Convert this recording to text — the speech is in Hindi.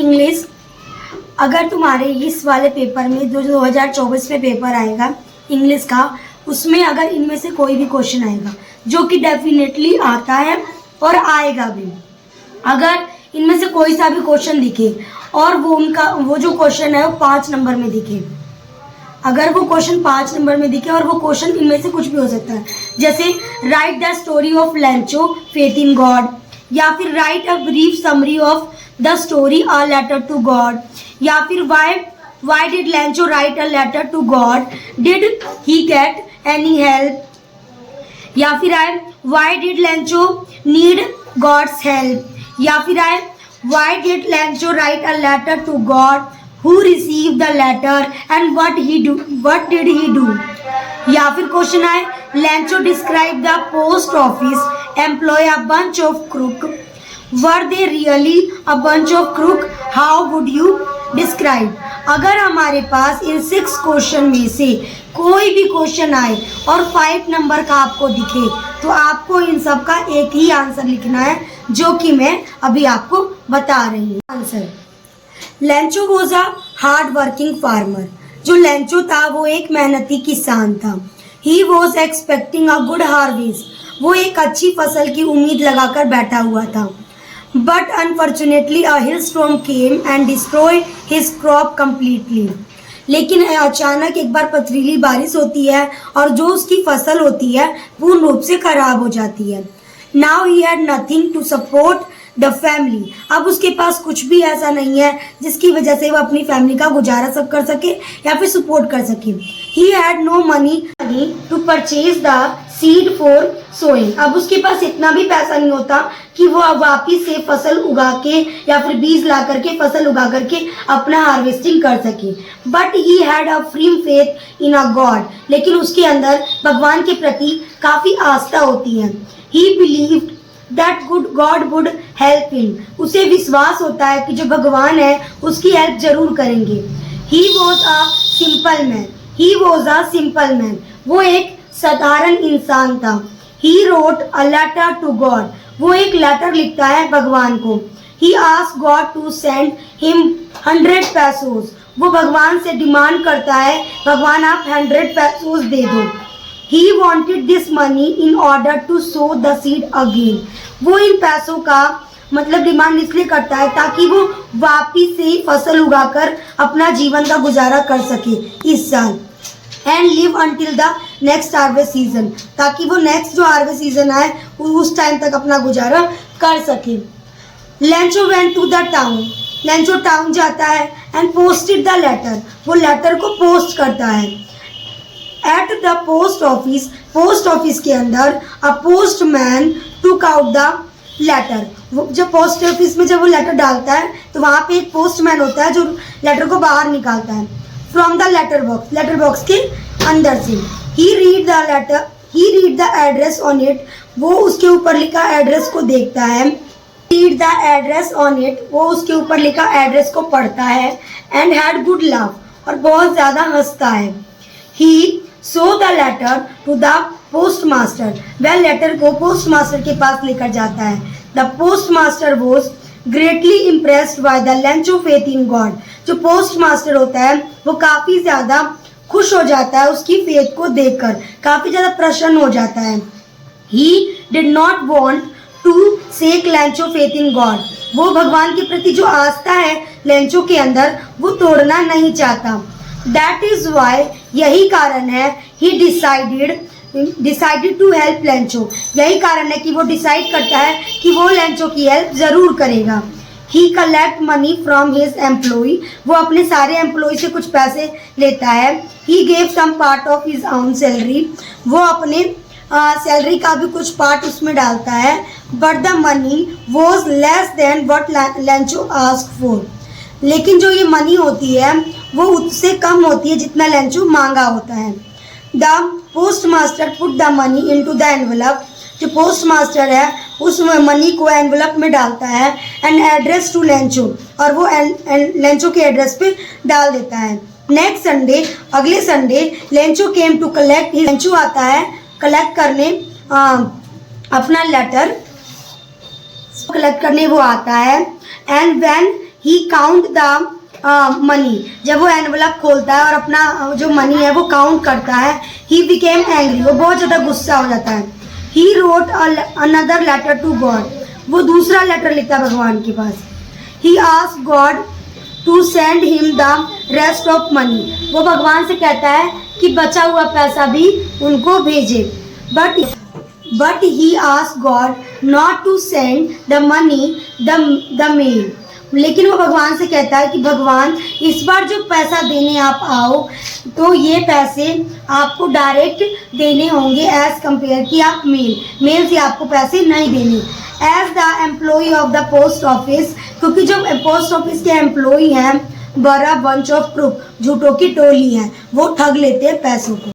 इंग्लिश। अगर तुम्हारे इस वाले पेपर में जो 2024 में पेपर आएगा इंग्लिश का, उसमें अगर इनमें से कोई भी क्वेश्चन आएगा, जो कि डेफिनेटली आता है और आएगा भी, अगर इनमें से कोई सा भी क्वेश्चन दिखे और वो जो क्वेश्चन है वो 5 नंबर में दिखे, अगर वो क्वेश्चन 5 नंबर में दिखे और वो क्वेश्चन इनमें से कुछ भी हो सकता है, जैसे write the story of Lencho faith in God, या फिर write a brief summary of the story a letter to God, या फिर why did Lencho write a letter to God, did he get any help, या फिर why did Lencho need God's help, या फिर why did Lencho write a letter to God, who received the letter and what did he do, या फिर क्वेश्चन है Lencho describe the post office employ a bunch of crook, were they really a bunch of crook, how would you describe. अगर हमारे पास इन 6 क्वेश्चन में से कोई भी क्वेश्चन आए और 5 नंबर का आपको दिखे, तो आपको इन सब का एक ही आंसर लिखना है, जो कि मैं अभी आपको बता रही हूँ। Answer, लैंचो was a hard working farmer. जो लैंचो था वो एक मेहनती किसान था। He was expecting a good harvest. वो एक अच्छी फसल की उम्मीद लगाकर बैठा हुआ था। But unfortunately a hill storm came and destroyed his crop completely. लेकिन अचानक एक बार पथरीली बारिश होती है और जो उसकी फसल होती है पूर्ण रूप से खराब हो जाती है। Now he had nothing to support the family. अब उसके पास कुछ भी ऐसा नहीं है जिसकी वजह से वो अपनी फैमिली का गुजारा सब कर सके या फिर सपोर्ट कर सके। He had no money to purchase the seed for sowing. अब उसके पास इतना भी पैसा नहीं होता कि वो अब वापिस से फसल उगा के या फिर बीज ला करके फसल उगा करके अपना हार्वेस्टिंग कर सके। But he had a firm faith in a God. लेकिन उसके अंदर भगवान के प्रति काफी आस्था होती है। ही believed that God would help him. उसे विश्वास होता है कि जो भगवान है उसकी हेल्प जरूर करेंगे। He was a simple man. He was a simple man. वो एक साधारण इंसान था। He wrote a letter to God. वो एक लेटर लिखता है भगवान को। He asked God to send him 100 pesos. वो भगवान से डिमांड करता है, भगवान आप 100 पैसोस दे दो। He wanted this money in order to sow the seed again. वो इन पैसों का मतलब डिमांड इसलिए करता है ताकि वो वापिस से फसल उगाकर अपना जीवन का गुजारा कर सके इस साल। And live until the next harvest season, ताकि वो नेक्स्ट जो हार्वेस्ट सीजन आए उस टाइम तक अपना गुजारा कर सके। Lencho went to the town. Lencho town जाता है एंड posted the letter. वो लेटर को पोस्ट करता है। At the post office, post office के अंदर a postman took out the letter. जब पोस्ट ऑफिस में जब वो लेटर डालता है तो वहाँ पे एक पोस्टमैन होता है जो लेटर को बाहर निकालता है फ्रॉम द लेटर बॉक्स के अंदर से। He read the letter, he read the address on it. वो उसके ऊपर लिखा एड्रेस को देखता है। Read the address on it. वो उसके ऊपर लिखा एड्रेस को पढ़ता है। एंड हैड गुड लाफ, और बहुत ज़्यादा हंसता है। He saw the letter to the postmaster. वह लेटर को पोस्ट मास्टर के पास लेकर जाता है। The postmaster was greatly impressed by the Lencho faith in God. जो पोस्ट मास्टर होता है वो काफ़ी ज़्यादा खुश हो जाता है उसकी फेथ को देखकर, काफ़ी ज़्यादा प्रसन्न हो जाता है। He did not want to shake Lencho faith in God. वो भगवान के प्रति जो आस्था है लैंचो के अंदर वो तोड़ना नहीं चाहता। दैट इज वाई, यही कारण है, he decided to help Lencho. यही कारण है कि वो डिसाइड करता है कि वो लैंचो की हेल्प जरूर करेगा। He collect money from his employ. वो अपने सारे एम्प्लॉय से कुछ पैसे लेता है। He gave some part of his own salary. वो अपने सैलरी का भी कुछ पार्ट उसमें डालता है। But the money was less than what लैंचो asked for. लेकिन जो ये मनी होती है वो उससे कम होती है जितना लैंचो मांगा होता है। The post master put the money into the envelope. जो पोस्ट मास्टर है उस मनी को एनवलप में डालता है। एंड एड्रेस टू लैंचो, और वो लैंचो के एड्रेस पे डाल देता है। नेक्स्ट संडे, अगले Sunday Lencho came to collect. Lencho आता है कलेक्ट करने अपना लेटर कलेक्ट करने वो आता है। And when he count the money, जब वो एनवलप खोलता है और अपना जो मनी है वो काउंट करता है, ही बिकेम एंग्री, वो बहुत ज़्यादा गुस्सा हो जाता है। He wrote another letter to God, वो दूसरा लेटर लिखता है भगवान के पास। He ask God to send him the rest of money, वो भगवान से कहता है कि बचा हुआ पैसा भी उनको भेजे। But he ask God not to send the money the mail, लेकिन वो भगवान से कहता है कि भगवान इस बार जो पैसा देने आप आओ तो ये पैसे आपको डायरेक्ट देने होंगे एज कंपेयर कि आप मेल से आपको पैसे नहीं देने। As the employee of the post office, क्योंकि जो पोस्ट ऑफिस के एम्प्लॉई हैं बड़ा बंच ऑफ प्रूफ, झूठों की टोली है, वो ठग लेते हैं पैसों को।